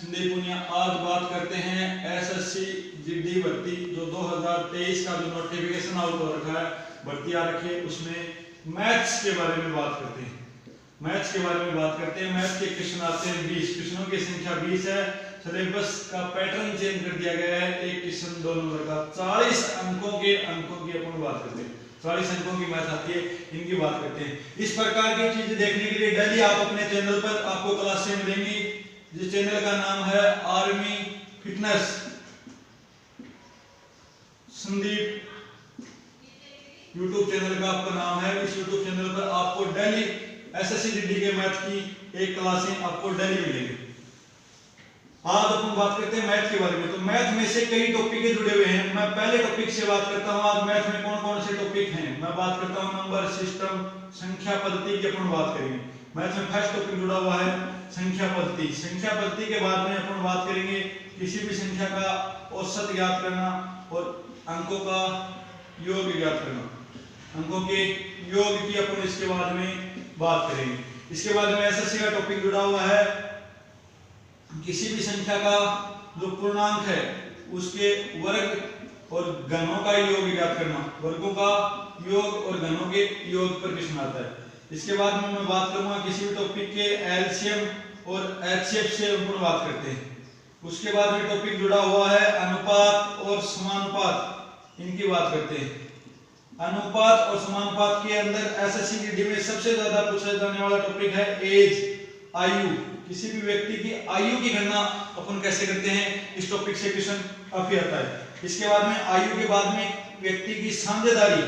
संदीप पुनिया। आज बात करते हैं एसएससी जीडी भर्ती जो 2023 का जो नोटिफिकेशन आउट हो रखा है, भर्ती आ रखी है, उसमें मैथ्स के बारे में बात करते हैं। मैथ्स के बारे में बात करते हैं। मैथ्स के क्वेश्चन आते हैं 20, क्वेश्चनों की संख्या 20 है। सिलेबस का पैटर्न चेंज कर दिया गया है। एक क्वेश्चन 2 नंबर का 40 अंकों की अपन बात करते हैं। 40 अंकों की मैथ आती है, इनकी बात करते हैं। इस प्रकार की चीजें देखने के लिए डेली आप अपने चैनल पर आपको क्लासें मिलेंगी, जिस चैनल का नाम है army fitness Sandeep, YouTube channel का आपका नाम है। इस यूट्यूब चैनल पर आपको डेली एसएससी जीडी के मैथ की एक क्लासें आपको डेली मिलेंगी। आज अपन बात करते हैं मैथ के बारे में। तो मैथ में से कई टॉपिक जुड़े हुए हैं। मैं पहले टॉपिक से बात करता हूं। आज मैथ में कौन कौन से टॉपिक हैं मैं बात करता हूं। नंबर सिस्टम, संख्या पद्धति की अपन बात करेंगे। मैथ में फर्स्ट टॉपिक जुड़ा हुआ है संख्या पद्धति। संख्या पद्धति के बाद में अपन बात करेंगे किसी भी संख्या का औसत ज्ञात करना और अंकों का योग ज्ञात करना। अंकों के योग की अपन इसके बाद में बात करेंगे। इसके बाद में एसएससी का टॉपिक जुड़ा हुआ है किसी भी संख्या का जो पूर्णांक है उसके वर्ग और घनों का योग ज्ञात करना। वर्गों का योग और घनों के योग पर क्वेश्चन आता है। इसके बाद में मैं बात करूंगा किसी भी टॉपिक के एलसीएम और एचसीएफ से अपन बात करते हैं। उसके बाद में टॉपिक जुड़ा हुआ है अनुपात और समानुपात, इनकी बात करते हैं। अनुपात और समानुपात के अंदर एसएससी जीडी में सबसे ज्यादा पूछा जाने वाला टॉपिक है एज, आयु। किसी भी व्यक्ति की आयु की गणना अपन कैसे करते हैं, इस टॉपिक से क्वेश्चन काफी आता है। इसके बाद में आयु के बाद में व्यक्ति की साझेदारी,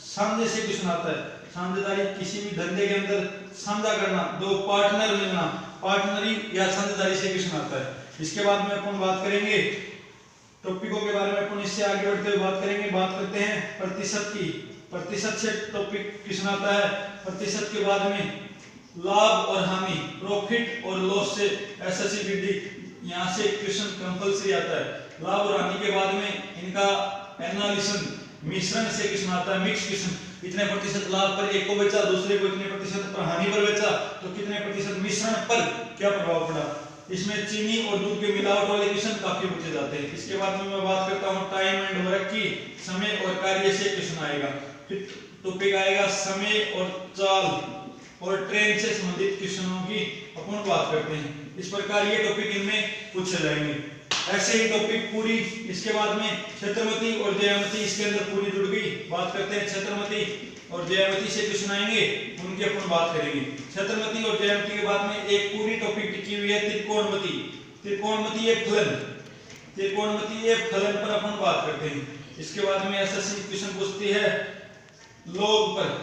साझे से क्वेश्चन आता है। साझेदारी किसी भी धंधे के अंदर साझा करना, दो पार्टनर मिलना, पार्टनरी या साझेदारी से क्वेश्चन आता है। इसके बाद में अपन बात करेंगे टॉपिकों के बारे में। अपन इससे आगे बढ़ते हुए बात करेंगे, बात करते हैं प्रतिशत की। प्रतिशत से टॉपिक क्वेश्चन आता है। प्रतिशत के बाद में लाभ और हानि, प्रॉफिट और लॉस से एसएससी जीडी यहां से क्वेश्चन कंपल्सरी आता है। लाभ और हानि के बाद में इनका एनालिसिस, मिश्रण से क्वेश्चन आता है। मिक्स क्वेश्चन, इतने प्रतिशत लाभ पर एक को बेचा, दूसरे को इतने प्रतिशत पर हानि पर बेचा, तो कितने प्रतिशत मिश्रण पर क्या प्रभाव पड़ा। इसमें चीनी और दूध के मिलावट वाले क्वेश्चन काफी पूछे जाते हैं। इसके बाद में मैं बात करता हूं टाइम एंड वर्क की, समय और कार्य से क्वेश्चन आएगा। फिर टॉपिक आएगा समय और चाल और ट्रेन से संबंधित क्वेश्चनों की अपन बात करते हैं। इस प्रकार ये टॉपिक इनमें पूछे जाएंगे। ऐसे ही टॉपिक पूरी, इसके बाद में छत्रमती और जयामती इसके अंदर पूरी जुड़ गई। बात करते हैं छत्रमती और जयामती से क्वेश्चन आएंगे, उनकी अपन बात करेंगे। छत्रमती और जयामती के बाद में एक पूरी टॉपिक टिकी हुई है त्रिकोणमती। त्रिकोणमती एक फलन, त्रिकोणमती एक फलन पर अपन बात करते हैं। इसके बाद में एसएससी क्वेश्चन पूछती है लॉग पर,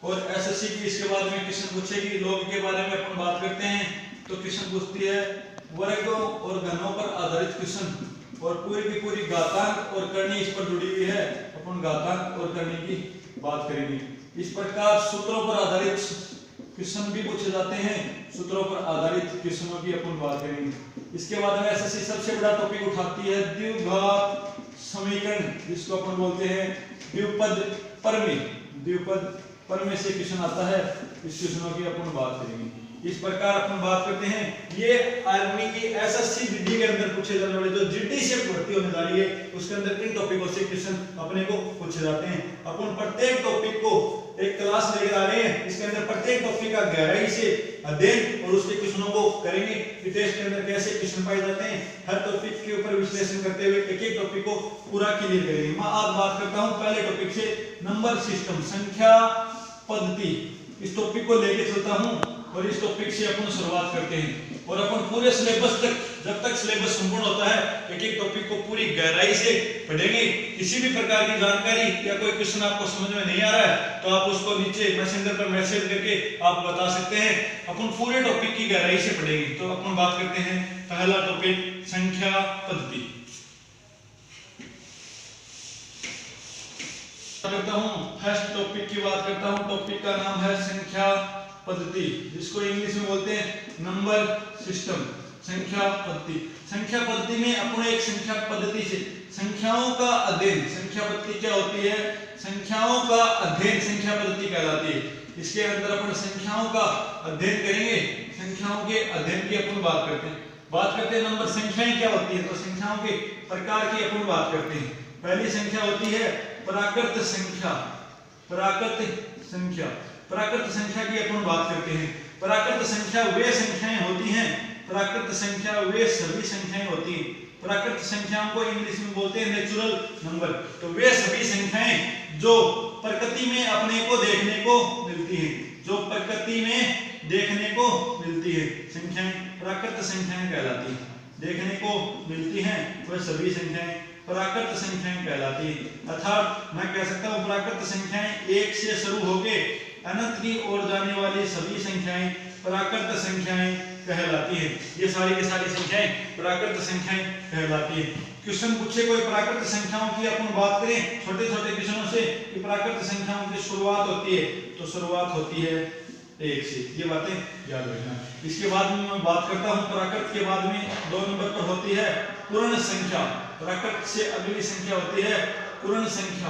और एसएससी की इसके बाद में क्वेश्चन पूछेगी लॉग के बारे में अपन बात करते हैं। तो क्वेश्चन पूछती है वर्गों और घनों पर आधारित क्वेश्चन, और पूरी की पूरी घातांक और करनी इस पर जुड़ी हुई है। अपन घातांक और करनी की बात करेंगे। इस प्रकार सूत्रों पर आधारित क्वेश्चन भी पूछे जाते हैं। सूत्रों पर आधारित क्वेश्चनों की अपन बात करेंगे। इसके बाद में एसएससी सबसे बड़ा टॉपिक उठाती है द्विघात समीकरण, जिसको अपन बोलते हैं द्विपद प्रमेय। द्विपद प्रमेय से क्वेश्चन आता है, इस क्वेश्चनों की अपन बात करेंगे। इस प्रकार अपन बात करते हैं ये आर्मी की एसएससी जीडी के अंदर पूछे जाने वाले जो जीडी से भर्ती होने जा रही है, उसके अंदर इन टॉपिकों से क्वेश्चन अपने को पूछे जाते हैं। अपन प्रत्येक टॉपिक को एक क्लास लेकर आ रहे हैं, इसके अंदर प्रत्येक टॉपिक का गहराई से अध्ययन और उसके क्वेश्चनों को करेंगे कि टेस्ट के अंदर कैसे क्वेश्चन पाए जाते हैं। हर टॉपिक के ऊपर विश्लेषण करते हुए एक एक टॉपिक को पूरा क्लियर करेंगे। मैं आज बात करता हूं पहले टॉपिक से, नंबर सिस्टम, संख्या पद्धति। इस टॉपिक को लेके चलता हूं और इस टॉपिक से अपन शुरुआत करते हैं, और अपन पूरे सिलेबस तक, जब तक सिलेबस संपूर्ण होता है, एक एक टॉपिक को पूरी गहराई से पढ़ेंगे। किसी भी प्रकार की जानकारी या कोई क्वेश्चन आपको समझ में नहीं आ रहा है तो आप उसको नीचे मैसेंजर पर मैसेज करके आप बता सकते हैं। अपन पूरे टॉपिक की गहराई से पढ़ेंगे। तो अपन बात करते हैं पहला टॉपिक संख्या पद्धति। करता हूं फर्स्ट टॉपिक की बात करता हूं। टॉपिक का नाम है संख्या पद्धति, जिसको इंग्लिश में बोलते हैं नंबर सिस्टम। संख्या पद्धति, संख्या पद्धति में अपन एक संख्या पद्धति से संख्याओं का अध्ययन, संख्या पद्धति क्या होती है, संख्याओं का अध्ययन संख्या पद्धति कहलाती है। इसके अंदर अपन संख्याओं का अध्ययन करेंगे। संख्याओं के अध्ययन की अपन बात करते हैं। बात करते हैं नंबर संख्याएं क्या होती है, तो संख्याओं के प्रकार की अपन बात करते हैं। पहली संख्या होती है प्राकृत संख्या। प्राकृत संख्या, प्राकृत संख्या की अपन बात करते हैं। प्राकृत संख्या वे संख्याएं होती हैं, प्राकृत संख्या वे सभी संख्याएं होती हैं। प्राकृत संख्याओं को इंग्लिश में बोलते हैं नेचुरल नंबर। तो वे सभी संख्याएं जो प्रकृति में अपने को देखने को मिलती है, जो प्रकृति में देखने को मिलती है, संख्याएं प्राकृत संख्याएं कहलाती हैं। देखने को मिलती हैं वह सभी संख्याएं प्राकृत संख्याएं कहलाती हैं। अर्थात मैं कह सकता हूं प्राकृत संख्याएं एक से शुरू होके अनंत की ओर जाने वाली सभी संख्याएं प्राकृत संख्याएं कहलाती हैं। ये सारी की सारी संख्याएं प्राकृत संख्याएं कहलाती हैं। क्वेश्चन पूछे कोई प्राकृत संख्याओं की अपन बात करें छोटे छोटे क्वेश्चनों से कि प्राकृत संख्याओं की शुरुआत होती है, तो शुरुआत होती है एक से। ये बातें याद रखना। इसके बाद में मैं बात करता हूं प्राकृत के बाद में 2 नंबर पर होती है पूर्ण संख्या। प्राकृत से अगली संख्या होती है पूर्ण संख्या।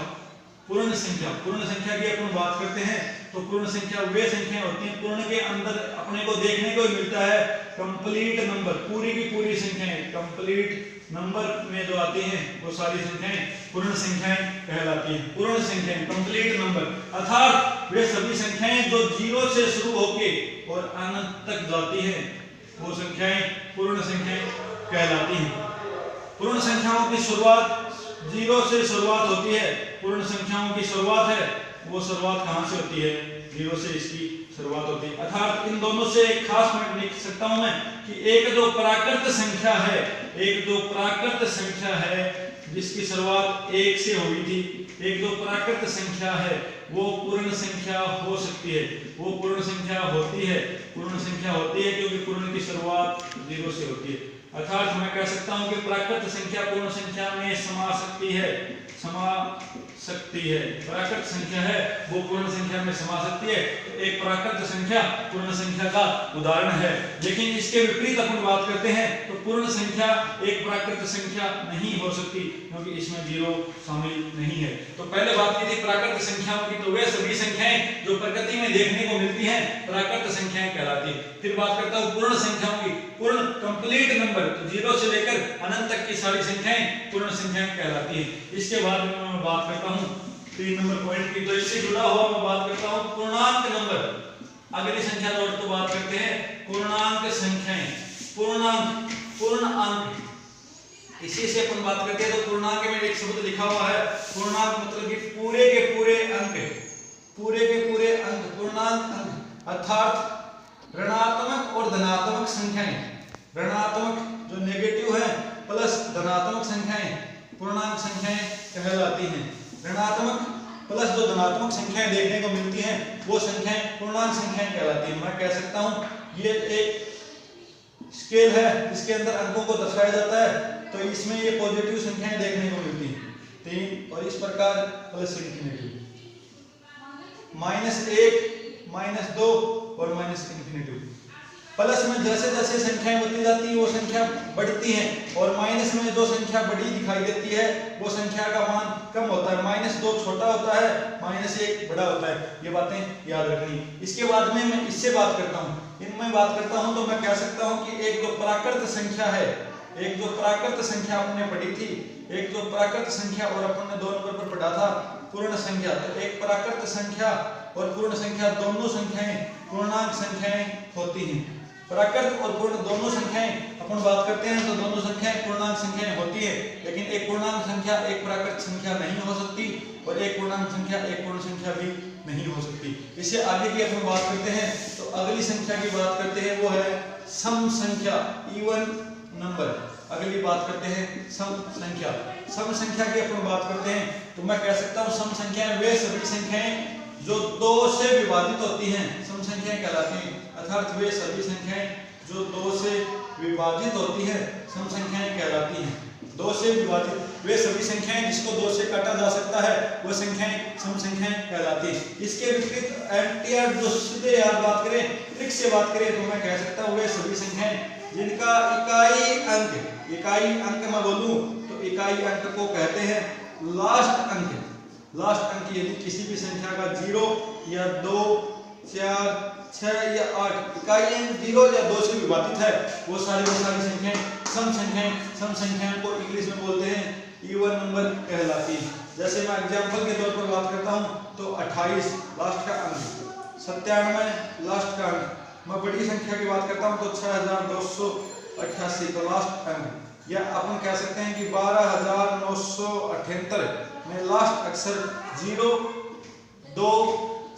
पूर्ण संख्या, पूर्ण संख्या की अपन बात करते हैं तो पूर्ण संख्या वे संख्याएं होती हैं पूर्ण के अंदर अपने को देखने को मिलता है कंप्लीट नंबर, पूरी की पूरी संख्याएं कंप्लीट नंबर में जो आती हैं वो सारी संख्याएं पूर्ण संख्याएं कहलाती हैं। पूर्ण संख्याएं कंप्लीट नंबर अर्थात वे सभी संख्याएं जो 0 से शुरू होके और अनंत तक जाती हैं वो संख्याएं पूर्ण संख्याएं कहलाती हैं। पूर्ण संख्याओं की शुरुआत 0 से शुरुआत होती है। पूर्ण संख्याओं की शुरुआत है वो शुरुआत कहां से होती है, 0 से इसकी शुरुआत होती है। अर्थात इन दोनों से एक खास पॉइंट लिख सकता हूं मैं कि एक जो प्राकृत संख्या है, एक जो प्राकृत संख्या है जिसकी शुरुआत 1 से हुई थी, एक जो प्राकृत संख्या है वो पूर्ण संख्या हो सकती है, वो पूर्ण संख्या होती है। पूर्ण संख्या होती है क्योंकि पूर्ण की शुरुआत 0 से होती है। अर्थात मैं कह सकता हूं कि प्राकृत संख्या पूर्ण संख्या में समा सकती है, समा सकती है। प्राकृत संख्या है वो पूर्ण संख्या में समा सकती है। तो एक प्राकृत संख्या पूर्ण संख्या का उदाहरण है। लेकिन इसके विपरीत अपन बात करते हैं तो पूर्ण संख्या एक प्राकृत संख्या नहीं हो सकती क्योंकि इसमें 0 शामिल नहीं है। तो पहले बात की थी प्राकृत संख्याओं की, तो वे सभी संख्याएं जो प्रकृति में देखने को मिलती हैं प्राकृत संख्याएं कहलाती है। फिर बात करता हूं पूर्ण संख्याओं की। पूर्ण कंप्लीट नंबर, तो 0 से लेकर अनंत तक की सारी संख्याएं पूर्ण संख्याएं कहलाती है। इसके बाद में मैं बात करता हूं 3 नंबर पॉइंट की। तो इससे जुड़ा हुआ मैं बात करता हूं पूर्णांक नंबर। अगली संख्या जोड़ तो बात करते हैं पूर्णांक संख्याएं। पूर्णांक, पूर्ण अंक, इसी से अपन बात करते हैं। तो पूर्णांक में एक शब्द लिखा हुआ है पूर्णांक मतलब कि पूरे के पूरे अंक, पूरे के पूरे अंक पूर्णांक अंक। अर्थात ऋणात्मक और धनात्मक संख्याएं, ऋणात्मक जो नेगेटिव है प्लस धनात्मक संख्याएं पूर्णांक संख्याएं कहलाती हैं। ऋणात्मक प्लस जो धनात्मक संख्याएं देखने को मिलती हैं वो संख्याएं पूर्णांक संख्याएं कहलाती हैं। मैं कह सकता हूं ये एक स्केल है जिसके अंदर अंकों को दर्शाया जाता है, तो इसमें ये पॉजिटिव संख्याएं देखने को मिलती हैं 3, और इस प्रकार प्लस इंफिनिटी, -1, -2 और -इंफिनिटी। प्लस में जैसे जैसे संख्याएं बढ़ती जाती है वो संख्या बढ़ती है, और माइनस में जो संख्या बड़ी दिखाई देती है वो संख्या का मान कम होता है। -2 छोटा होता है, -1 बड़ा होता है। ये बातें याद रखनी। इसके बाद में मैं इससे बात करता हूँ, इनमें बात करता हूँ तो मैं कह सकता हूँ कि एक जो प्राकृत संख्या है, एक जो प्राकृत संख्या हमने पढ़ी थी, एक जो प्राकृत संख्या और अपन ने 2 नंबर पर पढ़ा था पूर्ण संख्या। तो एक प्राकृत संख्या और पूर्ण संख्या दोनों संख्याएं पूर्णांक संख्याएं होती हैं। प्राकृत और पूर्ण दोनों संख्याएं अपन बात करते हैं तो दोनों संख्याएं पूर्णांक संख्याएं होती है, लेकिन एक पूर्णांक संख्या एक प्राकृत संख्या नहीं हो सकती और एक पूर्णांक संख्या एक पूर्ण संख्या भी नहीं हो सकती। इससे आगे की अपन बात करते हैं तो अगली संख्या की बात करते हैं वो है सम संख्या, इवन नंबर। अगली बात करते हैं सम संख्या। सम संख्या की अपन बात करते हैं तो मैं कह सकता हूँ सम संख्याएं वे सभी संख्याएं जो 2 से विभाजित होती हैं सम संख्याएं कहलाती हैं। अर्थात वे सभी संख्याएं जो 2 से विभाजित होती हैं सम संख्याएं कहलाती हैं। 2 से विभाजित वे सभी संख्याएं जिसको 2 से काटा जा सकता है वो संख्याएं सम संख्याएं कहलाती हैं। इसके विपरीत एंटीआर जो सीधे याद बात करें, ट्रिक से बात करें तो मैं कह सकता हूँ वे सभी संख्याएं जिनका इकाई अंक मैं बोलूं तो इकाई अंक को कहते हैं लास्ट अंक। लास्ट अंक यदि किसी भी संख्या का 0 या 2 4, 6 या 8 इकाई अंक 0 या 2 से विभाजित है वो सारी संख्याएं सम संख्याएं, सम संख्याओं को इंग्लिश में बोलते हैं इवन नंबर कहलाती है। जैसे मैं एग्जांपल के तौर पर बात करता हूं तो 28 लास्ट का अंक, 97 लास्ट का अंक। मैं बड़ी संख्या की बात करता हूं तो 6288 का लास्ट अंक, या अपन कह सकते हैं कि 12978 में लास्ट अक्षर 0, 2,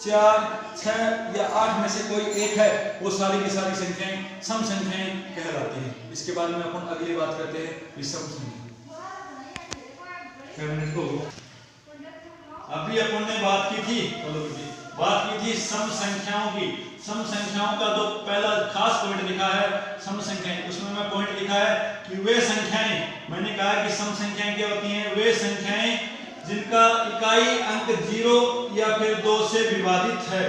4, 6 या 8 में से कोई एक है वो सारी की सारी संख्याएं सम संख्याएं कहलाती हैं। इसके बाद में अपन अगली बात करते हैं विषम संख्या। अभी अपन ने बात की थी सम संख्याओं की। सम संख्याओं का जो पहला खास पॉइंट लिखा है सम संख्याएं, उसमें मैं पॉइंट लिखा है कि वे संख्याएं, मैंने कहा कि सम संख्याएं क्या होती हैं, वे संख्याएं जिनका इकाई अंक 0 या फिर 2 से विभाजित है।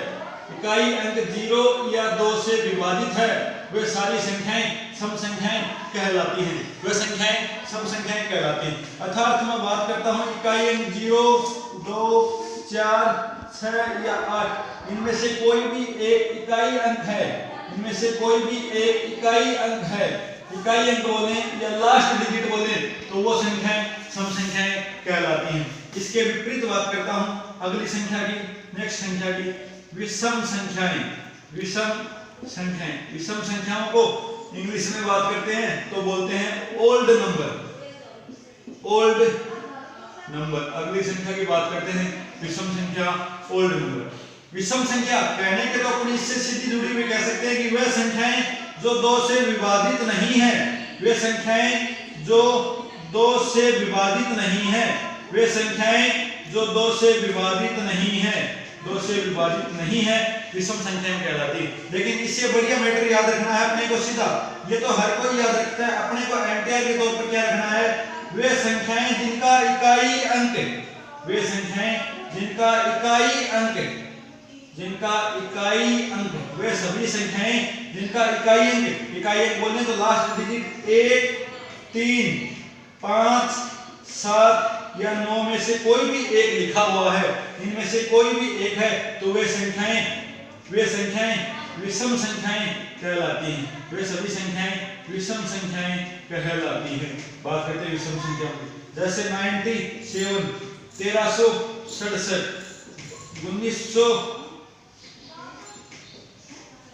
इकाई अंक 0 या 2 से विभाजित है वे सारी संख्याएं सम संख्याएं कहलाती हैं। वे संख्याएं सम संख्याएं कहलाती हैं। अर्थात मैं बात करता हूं इकाई अंक 0, 2, 4, 6 या 8, इनमें से कोई भी एक इकाई अंक है, इनमें से कोई भी एक इकाई अंक है, इकाई अंक बोले या लास्ट डिजिट बोले तो वो संख्याएं सम संख्याएं कहलाती हैं। इसके विपरीत बात करता हूं अगली संख्या की, नेक्स्ट संख्या की, विषम संख्याएं। विषम संख्याएं, विषम संख्याओं को इंग्लिश में बात करते हैं तो बोलते हैं ओल्ड नंबर। Old number. अगली संख्या की बात करते हैं विषम संख्या, ओल्ड नंबर। विषम संख्या कहने के तो अपन इससे सीधी जुड़ी हुई कह सकते हैं कि वह संख्याएं जो 2 से विभाजित नहीं है, वे संख्याएं जो 2 से विभाजित नहीं है, वे संख्याएं जो 2 से विभाजित नहीं है, 2 से विभाजित नहीं है, विषम संख्याएं कहलाती है। लेकिन इससे बढ़िया मैटर याद रखना है अपने को सीधा, ये तो हर कोई याद रखता है, अपने को एंटीआर के तौर पर क्या रखना है, वे संख्याएं जिनका इकाई अंक, वे संख्याएं जिनका इकाई अंक, जिनका इकाई अंक, वे सभी संख्याएं जिनका इकाई अंक, इकाई अंक बोलने तो लास्ट डिजिट 1, 3, 5, 7 या 9 में से कोई भी एक लिखा हुआ है, इनमें से कोई भी एक है तो वे संख्याएं विषम संख्याएं कहलाती हैं। वे सभी संख्याएं विषम संख्याएं कहलाती हैं। बात करते हैं विषम संख्याओं की, जैसे 97, 1367,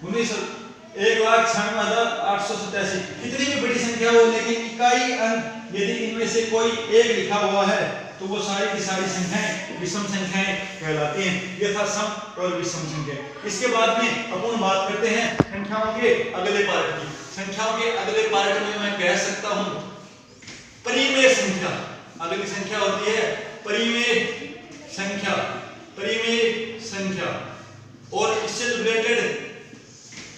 1,96,887, कितनी भी बड़ी संख्या हो लेकिन इकाई अंक यदि इनमें से कोई एक लिखा हुआ है तो वो सारी की सारी संख्याएं विषम संख्याएं कहलाती हैं। ये था सम और विषम संख्या। इसके बाद में अपन बात करते हैं संख्याओं के अगले पार्ट की। संख्याओं के अगले पार्ट में मैं कह सकता हूं परिमेय संख्या। अगली संख्या होती है परिमेय संख्या, परिमेय संख्या। और इससे रिलेटेड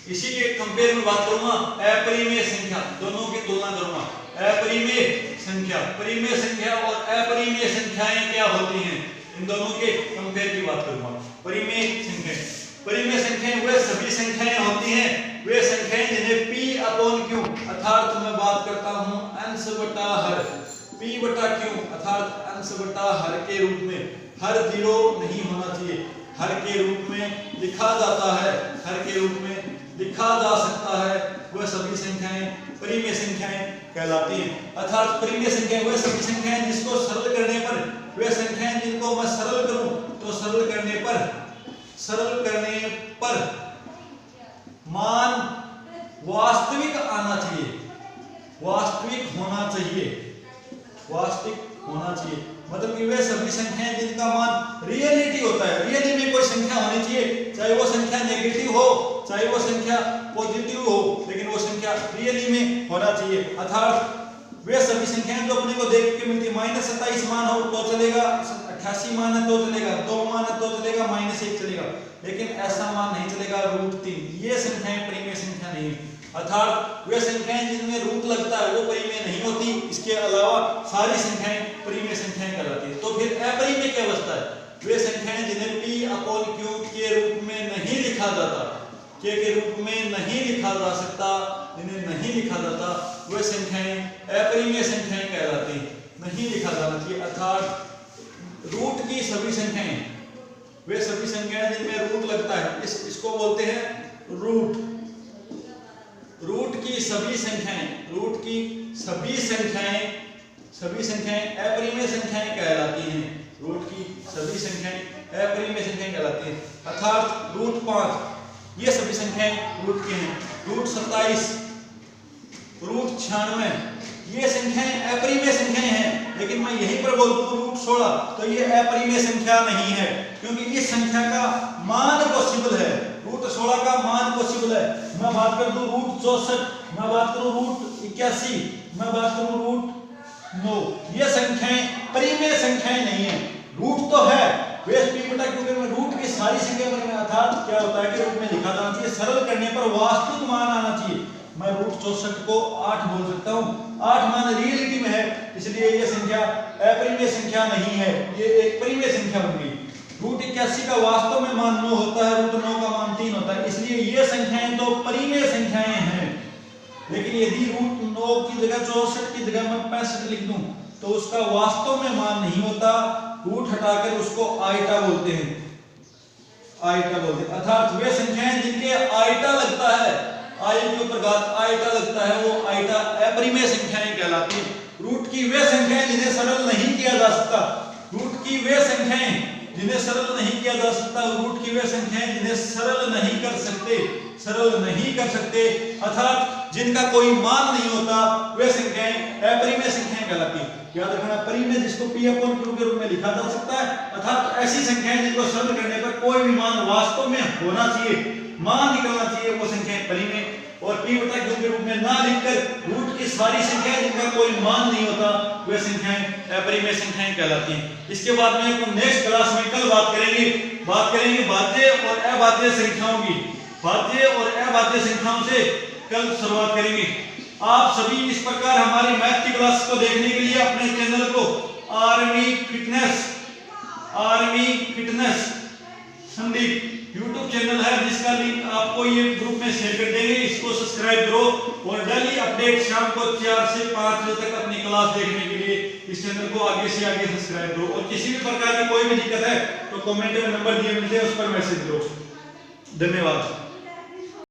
इसी के कंपेयर में बात करूंगा अपरिमेय संख्या, दोनों की तुलना करूंगा। अपरिमेय संख्या, परिमेय संख्या और अपरिमेय संख्याएं क्या होती हैं, इन दोनों के कंपेयर की बात करूंगा। परिमेय संख्याएं, परिमेय संख्याएं वे सभी संख्याएं होती हैं, वे संख्याएं जिन्हें p अपॉन q अर्थात मैं बात करता हूं अंश बटा हर, p बटा q अर्थात अंश बटा हर के रूप में, हर 0 नहीं होना चाहिए, हर के रूप में लिखा जाता है, हर के रूप में लिखा जा सकता है, वह सभी संख्याएं परिमेय संख्याएं कहलाती हैं। अर्थात परिमेय संख्याएं वह सभी संख्याएं जिसको सरल करने पर, वे संख्याएं जिनको मैं सरल करूं तो सरल करने पर मान वास्तविक आना चाहिए, वास्तविक होना चाहिए, वास्तविक होना चाहिए। मतलब कि वे सभी संख्याएं जिनका मान रियलिटी होता है, रियली में कोई संख्या होनी चाहिए, चाहे वो संख्या नेगेटिव हो चाहे वो संख्या पॉजिटिव हो, लेकिन वो संख्या रियली में होना चाहिए। अर्थात वे सभी संख्याएं जो अपने को देख के मिलती, -27 मान हो तो चलेगा, 88 मान है तो चलेगा, 2 मान है तो चलेगा, -1 चलेगा, लेकिन ऐसा मान नहीं चलेगा √3। ये संख्याएं परिमेय संख्या नहीं है। अर्थात वे संख्याएं जिनमें रूट लगता है वो परिमेय नहीं होती, इसके अलावा सारी संख्याएं परिमेय संख्याएं कहलाती है। तो फिर अपरिमेय क्या बचता है, वे संख्याएं जिन्हें p अपॉन q के रूप में नहीं लिखा जाता, के रूप में नहीं लिखा जा सकता, जिन्हें नहीं लिखा जाता, वे संख्याएं अपरिमेय संख्याएं कहलाती हैं, नहीं लिखा जाना चाहिए। अर्थात रूट की सभी संख्याएं, वे सभी संख्याएं जिनमें रूट लगता है, इसको बोलते हैं रूट। रूट की सभी संख्याएं अपरिमेय संख्याएं कहलाती हैं। रूट की सभी संख्याएं अपरिमेय संख्याएं कहलाती हैं। अर्थात रूट 5 ये सभी संख्याएं रूट की हैं। रूट 27, रूट 96 ये संख्याएं अपरिमेय संख्याएं हैं। लेकिन मैं यहीं पर बोल दूं रूट 16 तो ये अपरिमेय संख्या नहीं है, क्योंकि इस संख्या का मान पॉसिबल है। रूट 16 का मान पॉसिबल है। मैं बात कर दूं रूट 64, मैं बात करूं रूट 81, मैं बात करूं रूट 9, ये संख्याएं परिमेय संख्याएं नहीं है। रूट तो है, क्योंकि में रूट की सारी संख्या परिमेय। अर्थात क्या होता है कि रूट में लिखा जाना चाहिए, सरल करने पर वास्तविक मान आना चाहिए। मैं रूट 64 को 8 बोल सकता हूँ, 8 मान रियलिटी में है, इसलिए ये संख्या अपरिमेय संख्या नहीं है, ये एक परिमेय संख्या बन गई। रूट 81 का वास्तव में मान 9 होता है, रूट 9 का मान 3 होता है, इसलिए ये संख्याएं तो परिमेय संख्याएं हैं। लेकिन यदि रूट 9 की जगह 64 की जगह मैं 65 लिख दूं तो उसका वास्तव में मान नहीं होता, रूट हटाकर उसको आइटा बोलते हैं, आइटा बोलते हैं। अर्थात वे संख्याएं जिनके आइटा लगता है, आई के ऊपर घात आइटा लगता है, वो आइटा अपरिमेय संख्याएं कहलाती हैं। रूट की वे संख्याएं जिन्हें सरल नहीं किया जा सकता, रूट की वे संख्याएं जिन्हें सरल नहीं किया जा सकता, रूट की वे संख्याएं जिन्हें सरल नहीं कर सकते, अर्थात जिनका कोई मान नहीं होता, वे संख्याएं अपरिमेय संख्याएं कहलाती हैं। याद रखना, परिमेय जिसको p अपॉन q के रूप में लिखा जा सकता है, अर्थात ऐसी संख्याएं जिनको सरल करने पर कोई भी मान वास्तव में होना चाहिए, मान निकलना चाहिए, वो संख्याएं परिमेय। और p बटा q के रूप में ना लिखकर रूट की सारी संख्याएं जिनका कोई मान नहीं होता, वे संख्याएं अपरिमेय संख्याएं कहलाती हैं। इसके बाद में हम नेक्स्ट क्लास में कल बात करेंगे भाज्य और अभाज्य संख्याओं की। भाज्य और अभाज्य संख्याओं से कल शुरुआत करेंगे। आप सभी इस प्रकार हमारी मैथ की क्लास को देखने के लिए अपने चैनल को army fitness Sandeep YouTube channel है, जिसका लिंक आपको ये ग्रुप में शेयर कर देंगे। इसको सब्सक्राइब करो और डेली अपडेट शाम को 4 से 5 बजे तक अपनी क्लास देखने के लिए इस चैनल को आगे से आगे सब्सक्राइब करो। और किसी भी प्रकार की कोई भी दिक्कत है तो कमेंट में नंबर दिए मिलते हैं, उस पर मैसेज करो। धन्यवाद।